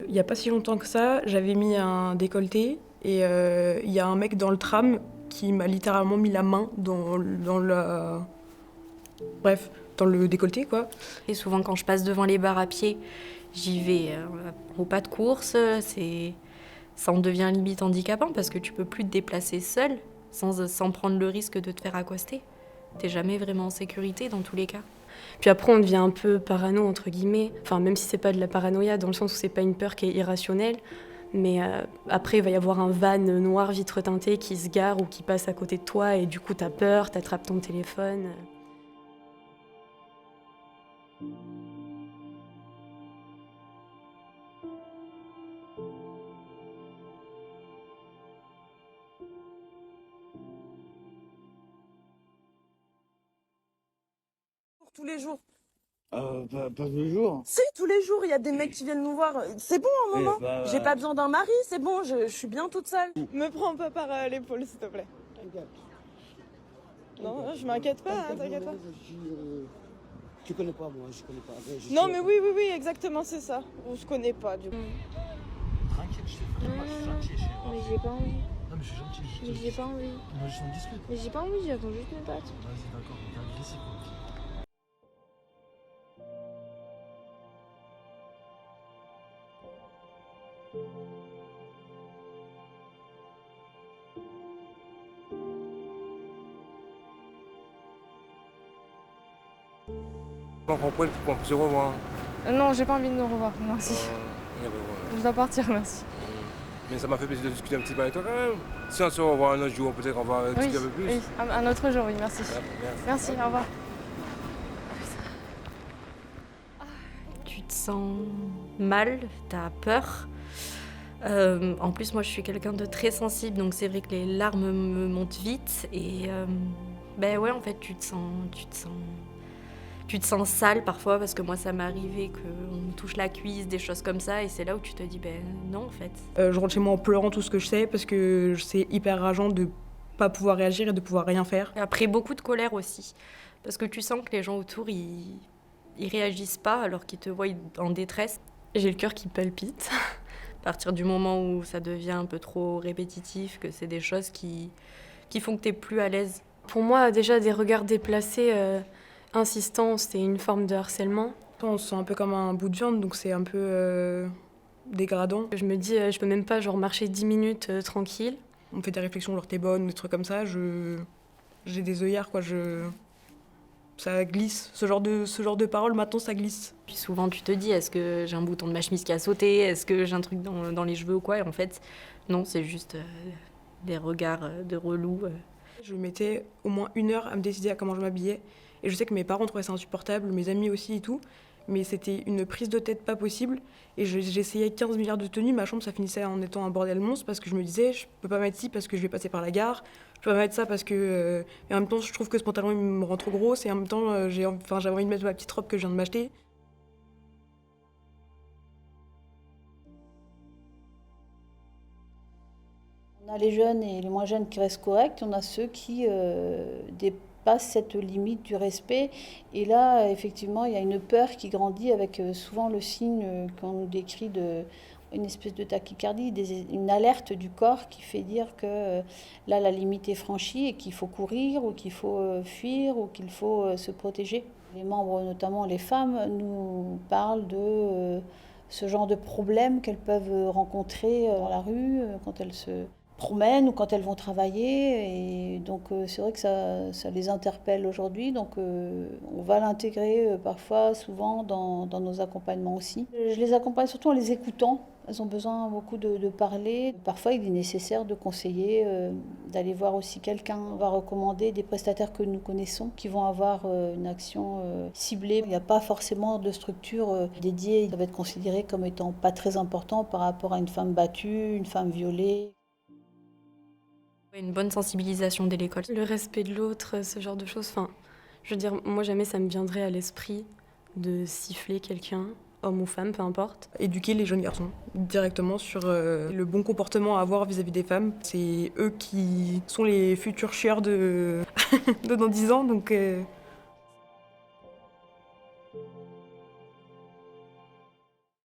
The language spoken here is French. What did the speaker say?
Il n'y a pas si longtemps que ça, j'avais mis un décolleté et il y a un mec dans le tram qui m'a littéralement mis la main dans le décolleté, quoi. Et souvent, quand je passe devant les bars à pied, j'y vais au pas de course. Ça en devient limite handicapant parce que tu peux plus te déplacer seul sans prendre le risque de te faire accoster. T'es jamais vraiment en sécurité dans tous les cas. Puis après, on devient un peu parano, entre guillemets. Enfin, même si c'est pas de la paranoïa, dans le sens où c'est pas une peur qui est irrationnelle. Mais après, il va y avoir un van noir vitre teintée qui se gare ou qui passe à côté de toi et du coup, t'as peur, t'attrapes ton téléphone. Tous les jours. Pas tous les jours. Si, tous les jours, il y a des mecs qui viennent nous voir. C'est bon un moment. J'ai pas besoin d'un mari, c'est bon, je suis bien toute seule. Me prends pas par l'épaule, s'il te plaît. Non, je m'inquiète pas, hein, t'inquiète pas. Tu connais pas, moi, je connais pas. Non, mais oui, exactement, c'est ça. On se connaît pas, du coup. Tranquille, je suis vraiment gentil. Mais j'ai pas envie. Non, mais je suis gentil. Mais j'ai pas envie. Moi, je suis en discute. Mais j'ai pas envie, j'attends juste mes pattes. Vas-y, d'accord, regarde ici, quoi. On comprend qu'on peut se revoir. Non, j'ai pas envie de nous revoir, merci. Je dois partir, merci. Mais ça m'a fait plaisir de discuter un petit peu avec toi quand même. Si on se revoit un autre jour, peut-être qu'on va discuter un peu plus. Oui, un autre jour, oui, merci. Merci, au revoir. Tu te sens mal, t'as peur. En plus, moi, je suis quelqu'un de très sensible, donc c'est vrai que les larmes me montent vite. Et ouais, en fait, tu te sens sale parfois, parce que moi, ça m'est arrivé qu'on me touche la cuisse, des choses comme ça, et c'est là où tu te dis, non, en fait. Je rentre chez moi en pleurant tout ce que je sais, parce que c'est hyper rageant de pas pouvoir réagir et de pouvoir rien faire. Et après, beaucoup de colère aussi, parce que tu sens que les gens autour, ils réagissent pas alors qu'ils te voient en détresse. J'ai le cœur qui palpite. À partir du moment où ça devient un peu trop répétitif, que c'est des choses qui font que t'es plus à l'aise. Pour moi, déjà, des regards déplacés, insistants, c'est une forme de harcèlement. On se sent un peu comme un bout de viande, donc c'est un peu dégradant. Je me dis, je peux même pas marcher 10 minutes tranquille. On me fait des réflexions, genre t'es bonne, ou des trucs comme ça. J'ai des œillères, quoi. Ça glisse. Ce genre de paroles, maintenant, ça glisse. Puis souvent, tu te dis, est-ce que j'ai un bouton de ma chemise qui a sauté? Est-ce que j'ai un truc dans les cheveux ou quoi? Et en fait, non, c'est juste des regards de relou. Je mettais au moins 1 heure à me décider à comment je m'habillais. Et je sais que mes parents trouvaient ça insupportable, mes amis aussi et tout. Mais c'était une prise de tête pas possible. Et j'essayais 15 milliards de tenues. Ma chambre, ça finissait en étant un bordel monstre parce que je me disais, je peux pas mettre ci parce que je vais passer par la gare. Je peux pas mettre ça parce que... Et en même temps, je trouve que ce pantalon, il me rend trop grosse. Et en même temps, j'avais envie de mettre ma petite robe que je viens de m'acheter. On a les jeunes et les moins jeunes qui restent corrects. On a ceux qui dépassent cette limite du respect. Et là, effectivement, il y a une peur qui grandit avec souvent le signe qu'on nous décrit une espèce de tachycardie, une alerte du corps qui fait dire que là, la limite est franchie et qu'il faut courir ou qu'il faut fuir ou qu'il faut se protéger. Les membres, notamment les femmes, nous parlent de ce genre de problèmes qu'elles peuvent rencontrer dans la rue quand elles se promènent ou quand elles vont travailler. Et donc c'est vrai que ça les interpelle aujourd'hui. Donc on va l'intégrer parfois, souvent dans nos accompagnements aussi. Je les accompagne surtout en les écoutant. Elles ont besoin beaucoup de parler. Parfois, il est nécessaire de conseiller, d'aller voir aussi quelqu'un. On va recommander des prestataires que nous connaissons qui vont avoir une action ciblée. Il n'y a pas forcément de structure dédiée. Ils doivent être considérés comme étant pas très importants par rapport à une femme battue, une femme violée. Une bonne sensibilisation dès l'école. Le respect de l'autre, ce genre de choses. Enfin, je veux dire, moi, jamais ça me viendrait à l'esprit de siffler quelqu'un, homme ou femme, peu importe. Éduquer les jeunes garçons directement sur le bon comportement à avoir vis-à-vis des femmes. C'est eux qui sont les futurs chieurs de dans 10 ans, donc